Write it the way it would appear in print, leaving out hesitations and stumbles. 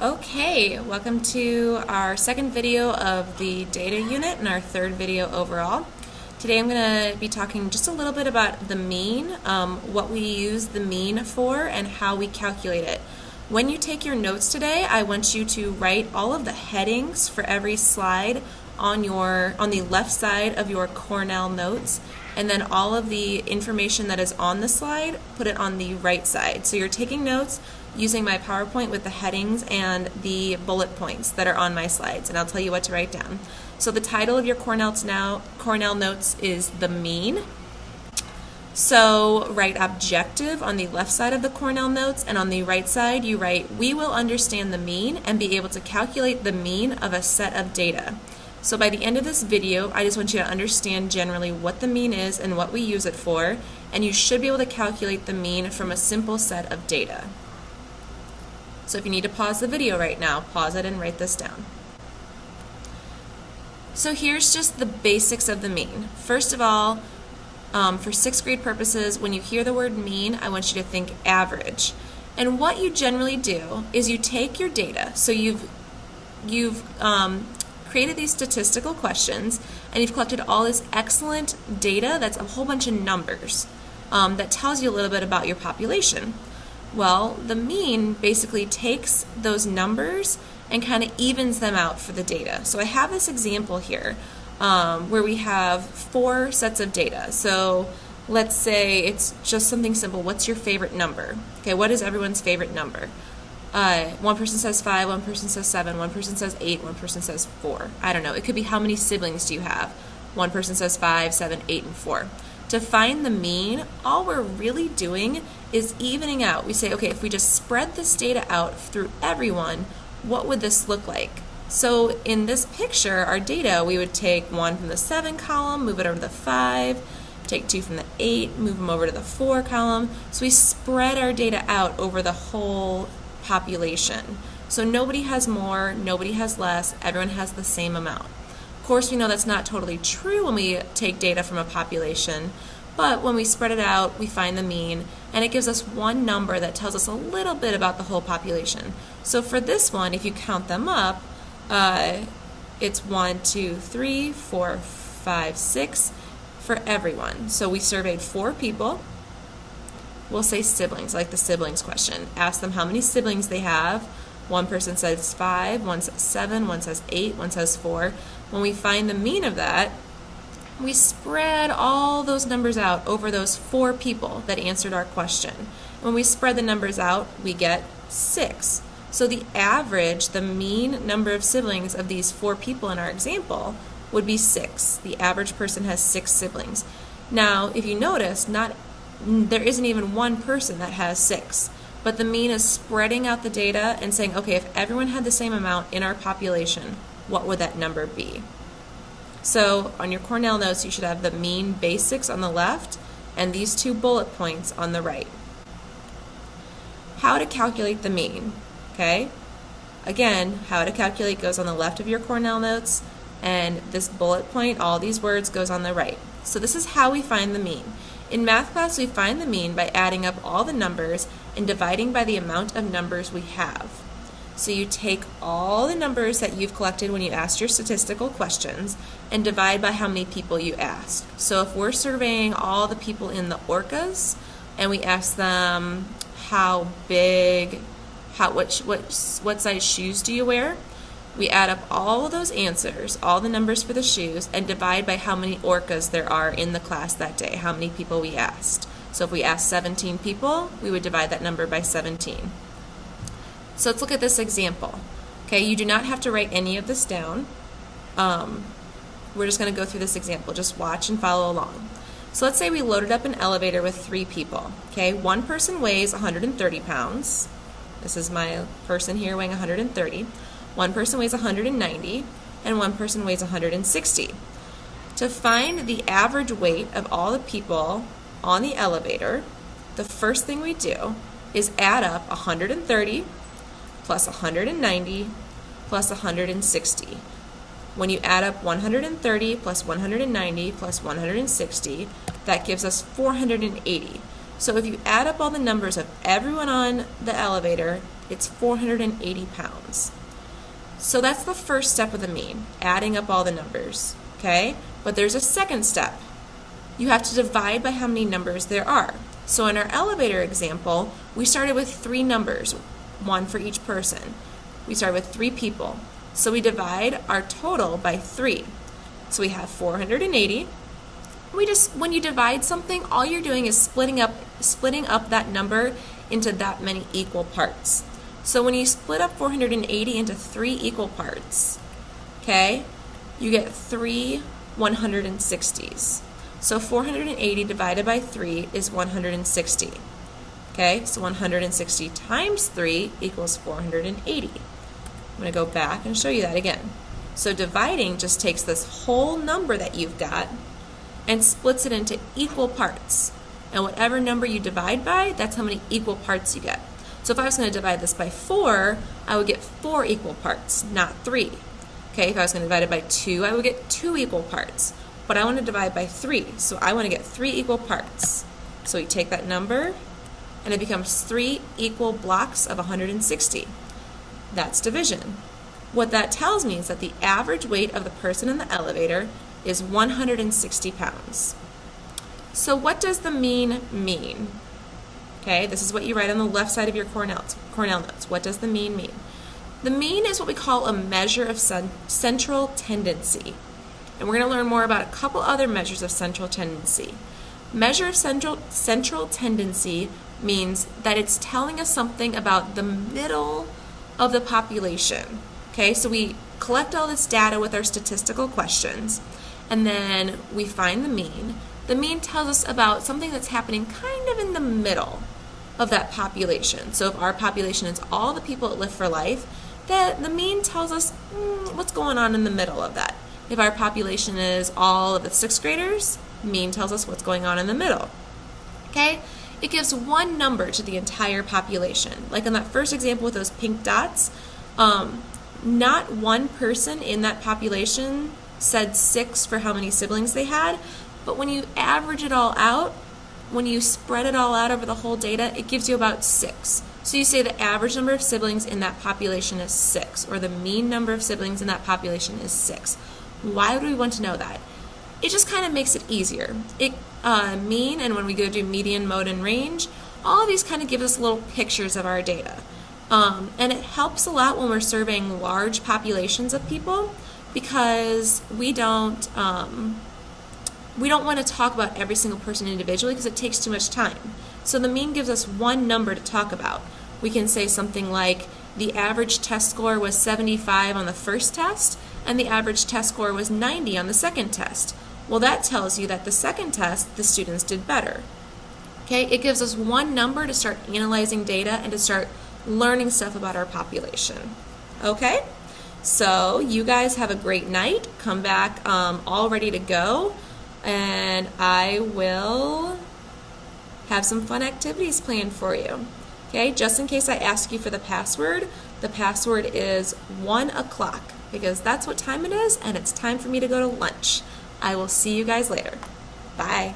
Okay, welcome to our second video of the data unit and our third video overall. Today I'm going to be talking just a little bit about the mean, what we use the mean for, and how we calculate it. When you take your notes today, I want you to write all of the headings for every slide on the left side of your Cornell notes, and then all of the information that is on the slide, put it on the right side. So you're taking notes using my PowerPoint with the headings and the bullet points that are on my slides, and I'll tell you what to write down. So the title of your Cornell notes is the mean. So write objective on the left side of the Cornell notes, and on the right side you write, we will understand the mean and be able to calculate the mean of a set of data. So by the end of this video, I just want you to understand generally what the mean is and what we use it for, and you should be able to calculate the mean from a simple set of data. So if you need to pause the video right now, pause it and write this down. So here's just the basics of the mean. First of all, for sixth grade purposes, when you hear the word mean, I want you to think average. And what you generally do is you take your data. So you've created these statistical questions, and you've collected all this excellent data that's a whole bunch of numbers that tells you a little bit about your population. Well, the mean basically takes those numbers and kind of evens them out for the data. So I have this example here where we have 4 sets of data. So let's say it's just something simple. What's your favorite number? Okay, what is everyone's favorite number? One person says 5, one person says 7, one person says 8, one person says 4. I don't know. It could be how many siblings do you have? One person says 5, 7, 8, and 4. To find the mean, all we're really doing is evening out. We say, okay, if we just spread this data out through everyone, what would this look like? So in this picture, our data, we would take 1 from the 7 column, move it over to the 5, take 2 from the 8, move them over to the 4 column. So we spread our data out over the whole population. So nobody has more, nobody has less, everyone has the same amount. Of course, we know that's not totally true when we take data from a population, but when we spread it out, we find the mean, and it gives us one number that tells us a little bit about the whole population. So for this one, if you count them up, it's 1, 2, 3, 4, 5, 6 for everyone. So we surveyed 4 people. We'll say siblings, like the siblings question. Ask them how many siblings they have. One person says 5, one says 7, one says 8, one says 4. When we find the mean of that, we spread all those numbers out over those 4 people that answered our question. When we spread the numbers out, we get 6. So the average, the mean number of siblings of these 4 people in our example would be 6. The average person has 6 siblings. Now, if you notice, there isn't even one person that has 6. But the mean is spreading out the data and saying, okay, if everyone had the same amount in our population, what would that number be? So on your Cornell notes, you should have the mean basics on the left and these 2 bullet points on the right. How to calculate the mean, okay? Again, how to calculate goes on the left of your Cornell notes, and this bullet point, all these words, goes on the right. So this is how we find the mean. In math class, we find the mean by adding up all the numbers and dividing by the amount of numbers we have. So you take all the numbers that you've collected when you asked your statistical questions and divide by how many people you asked. So if we're surveying all the people in the orcas and we ask them how big, what size shoes do you wear, we add up all of those answers, all the numbers for the shoes, and divide by how many orcas there are in the class that day, how many people we asked. So if we asked 17 people, we would divide that number by 17. So let's look at this example. Okay, you do not have to write any of this down. We're just going to go through this example. Just watch and follow along. So let's say we loaded up an elevator with 3 people. Okay, one person weighs 130 pounds. This is my person here weighing 130. One person weighs 190, and one person weighs 160. To find the average weight of all the people on the elevator, the first thing we do is add up 130 plus 190 plus 160. When you add up 130 plus 190 plus 160, that gives us 480. So if you add up all the numbers of everyone on the elevator, It's 480 pounds. So that's the first step of the mean, adding up all the numbers, okay? But there's a second step. You have to divide by how many numbers there are. So in our elevator example, we started with 3 numbers, 1 for each person. We started with 3 people. So we divide our total by 3. So we have 480. When you divide something, all you're doing is splitting up that number into that many equal parts. So when you split up 480 into 3 equal parts, okay, you get 3 160s. So 480 divided by 3 is 160. Okay, so 160 times 3 equals 480. I'm going to go back and show you that again. So dividing just takes this whole number that you've got and splits it into equal parts. And whatever number you divide by, that's how many equal parts you get. So if I was going to divide this by 4, I would get 4 equal parts, not 3. Okay, if I was going to divide it by 2, I would get 2 equal parts. But I want to divide by 3, so I want to get 3 equal parts. So we take that number, and it becomes 3 equal blocks of 160. That's division. What that tells me is that the average weight of the person in the elevator is 160 pounds. So what does the mean mean? Okay, this is what you write on the left side of your Cornell notes. What does the mean mean? The mean is what we call a measure of central tendency. And we're going to learn more about a couple other measures of central tendency. Measure of central tendency means that it's telling us something about the middle of the population. Okay, so we collect all this data with our statistical questions, and then we find the mean. The mean tells us about something that's happening kind of in the middle of that population. So if our population is all the people that live for life, the mean tells us what's going on in the middle of that. If our population is all of the 6th graders, mean tells us what's going on in the middle. Okay? It gives one number to the entire population. Like in that first example with those pink dots, not one person in that population said 6 for how many siblings they had, but when you average it all out, when you spread it all out over the whole data, it gives you about 6. So you say the average number of siblings in that population is 6, or the mean number of siblings in that population is 6. Why would we want to know that? It just kind of makes it easier. Mean, and when we go do median, mode, and range, all of these kind of give us little pictures of our data. And it helps a lot when we're surveying large populations of people, because we don't want to talk about every single person individually because it takes too much time. So the mean gives us one number to talk about. We can say something like the average test score was 75 on the first test, and the average test score was 90 on the second test. Well, that tells you that the second test, the students did better. Okay, it gives us one number to start analyzing data and to start learning stuff about our population. Okay, so you guys have a great night. Come back all ready to go, and I will have some fun activities planned for you. Okay, just in case I ask you for the password is 1 o'clock, because that's what time it is, and it's time for me to go to lunch. I will see you guys later. Bye.